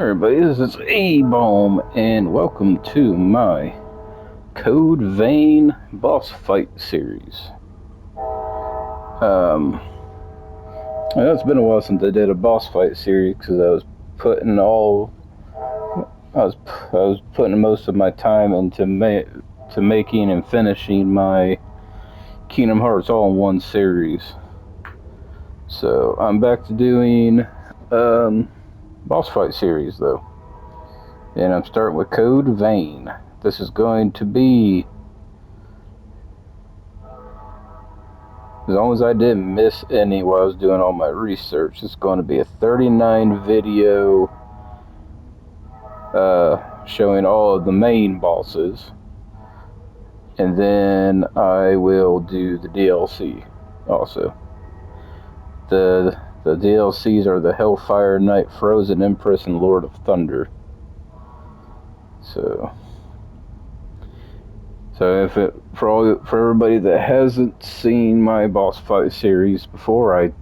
Everybody, this is A-Bomb, and welcome to my Code Vein boss fight series. I know it's been a while since I did a boss fight series because putting all I was putting most of my time into making and finishing my Kingdom Hearts all-in-one series. So I'm back to doing boss fight series though. And I'm starting with Code Vein. This is going to be, as long as I didn't miss any while I was doing all my research, it's going to be a 39 video showing all of the main bosses. And then I will do the DLC also. The DLCs are the Hellfire Knight, Frozen Empress, and Lord of Thunder. So for everybody that hasn't seen my boss fight series before,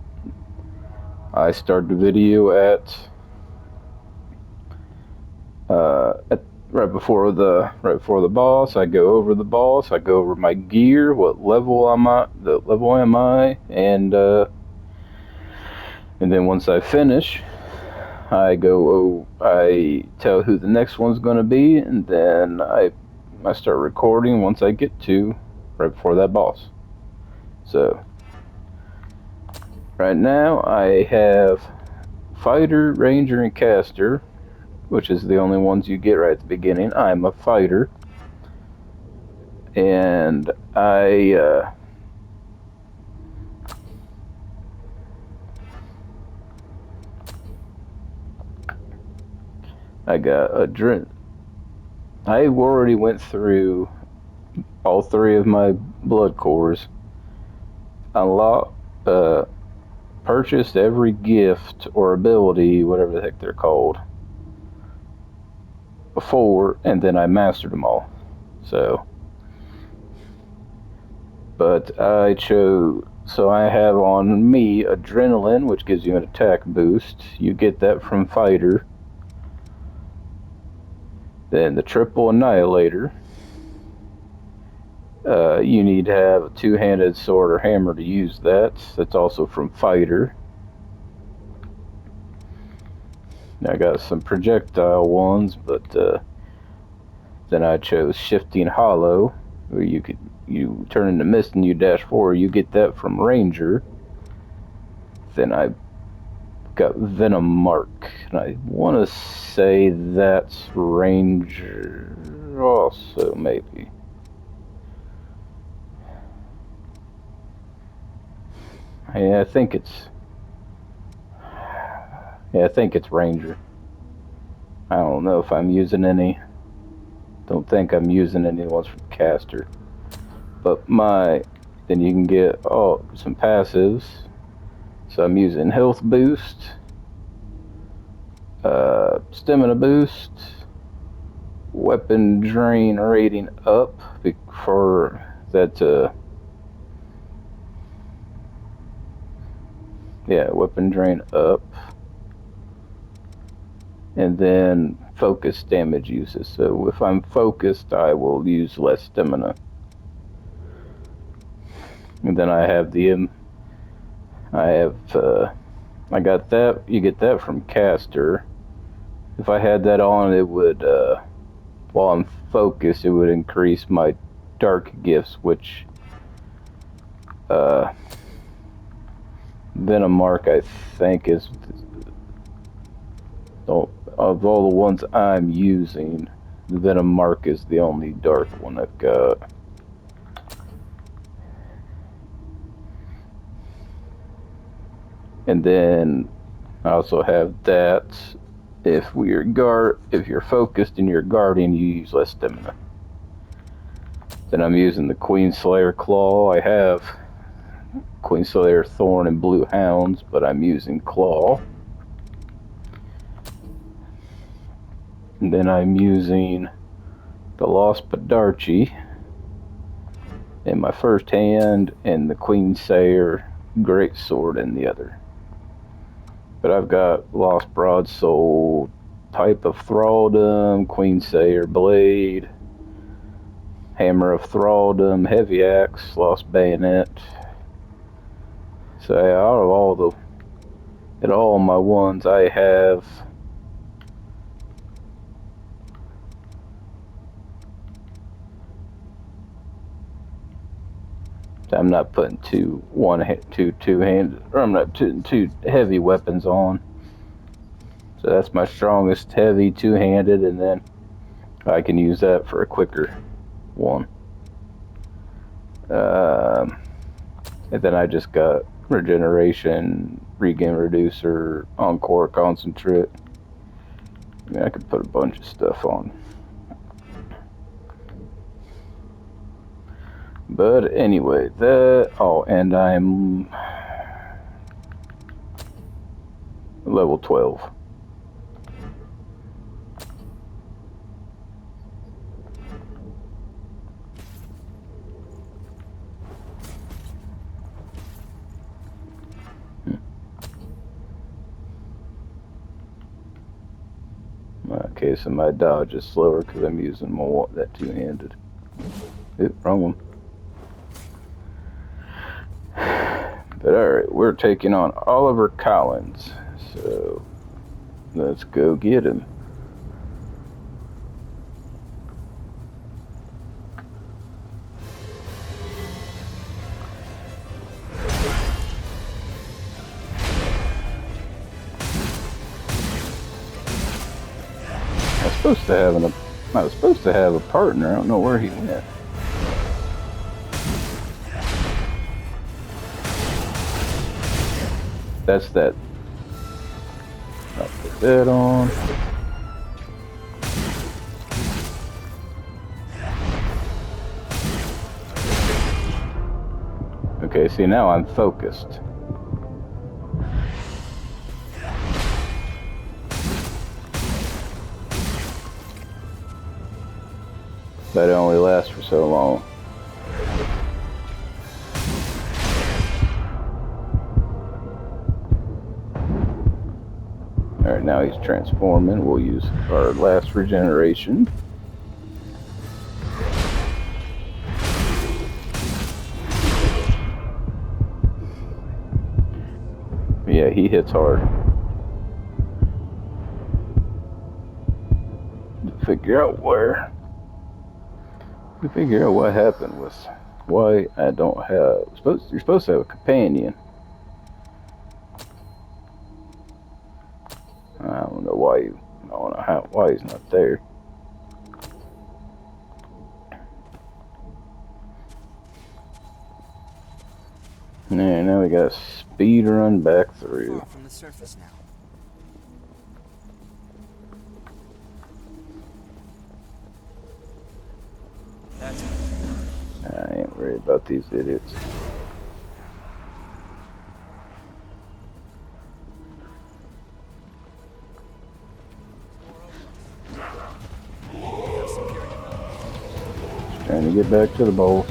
I start the video at right before the boss. I go over the boss. I go over my gear, what level am I, and then once I finish, I tell who the next one's going to be, and then I start recording once I get to right before that boss. So right now I have Fighter, Ranger, and Caster, which is the only ones you get right at the beginning. I'm a fighter, and I got I already went through all three of my blood cores, unlocked, purchased every gift or ability, whatever the heck they're called, before, and then I mastered them all. So, but I have on me Adrenaline, which gives you an attack boost. You get that from Fighter. Then the Triple Annihilator. You need to have a two-handed sword or hammer to use that. That's also from Fighter. I got some projectile ones, but then I chose Shifting Hollow, where you turn into mist and you dash forward. You get that from Ranger. Then I got Venom Mark, and I want to say that's Ranger also, maybe. Yeah, I think it's Ranger. I don't know if I'm using any. Don't think I'm using any ones from Caster. But then you can get some passives. So I'm using health boost, stamina boost, weapon drain rating up for that. Weapon drain up, and then focus damage uses. So if I'm focused, I will use less stamina. And then I got that. You get that from Caster. If I had that on, it would, while I'm focused, it would increase my dark gifts, which, Venom Mark, I think, is, of all the ones I'm using, the Venom Mark is the only dark one I've got. And then I also have that. If you're focused and you're guarding, you use less stamina. Then I'm using the Queenslayer Claw. I have Queenslayer Thorn and Blue Hounds, but I'm using Claw. And then I'm using the Lost Padarchi in my first hand and the Queenslayer Greatsword in the other. But I've got Lost Broadsword, Pipe of Thralldom, Queensayer Blade, Hammer of Thralldom, Heavy Axe, Lost Bayonet. So yeah, out of all my ones, I have I'm not putting two handed, or I'm not putting two heavy weapons on. So that's my strongest heavy two-handed, and then I can use that for a quicker one. And then I just got regeneration, regen reducer, encore concentrate. I mean, I could put a bunch of stuff on. But anyway, and I'm level 12. Okay, so my dodge is slower because I'm using that two-handed. Oop, wrong one. But alright, we're taking on Oliver Collins. So let's go get him. I was supposed to have a partner. I don't know where he went. That's that. I'll put that on. Okay, see, now I'm focused. But it only lasts for so long. Alright, now he's transforming. We'll use our last regeneration. Yeah, he hits hard. Figure out what happened with why I don't have. You're supposed to have a companion. I don't know why why he's not there. Yeah, now we got to speed run back through. From the surface now. I ain't worried about these idiots. Just trying to get back to the bowl.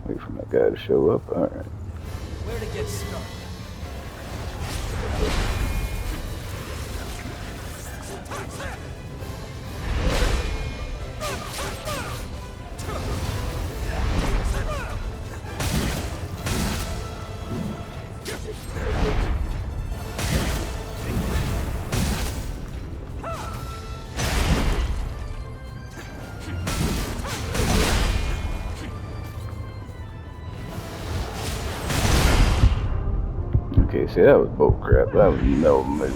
Wait for my guy to show up. All right. Where to get started? Okay, see, that was bull crap. That was no move.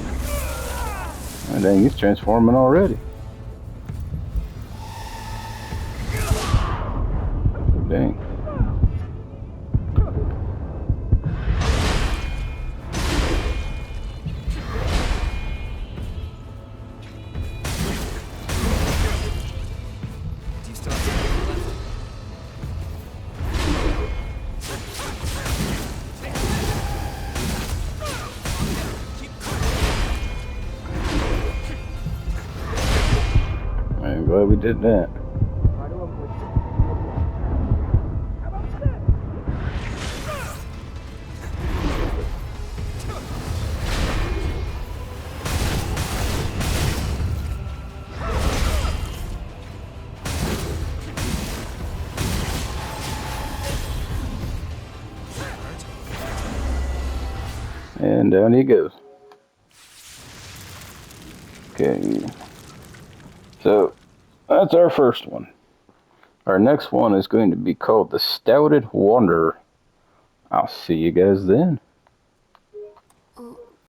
Oh, dang, he's transforming already. Dang. Do you still have something left? Well, we did that. And down he goes. Okay. So, that's our first one. Our next one is going to be called the Stouted Wanderer. I'll see you guys then.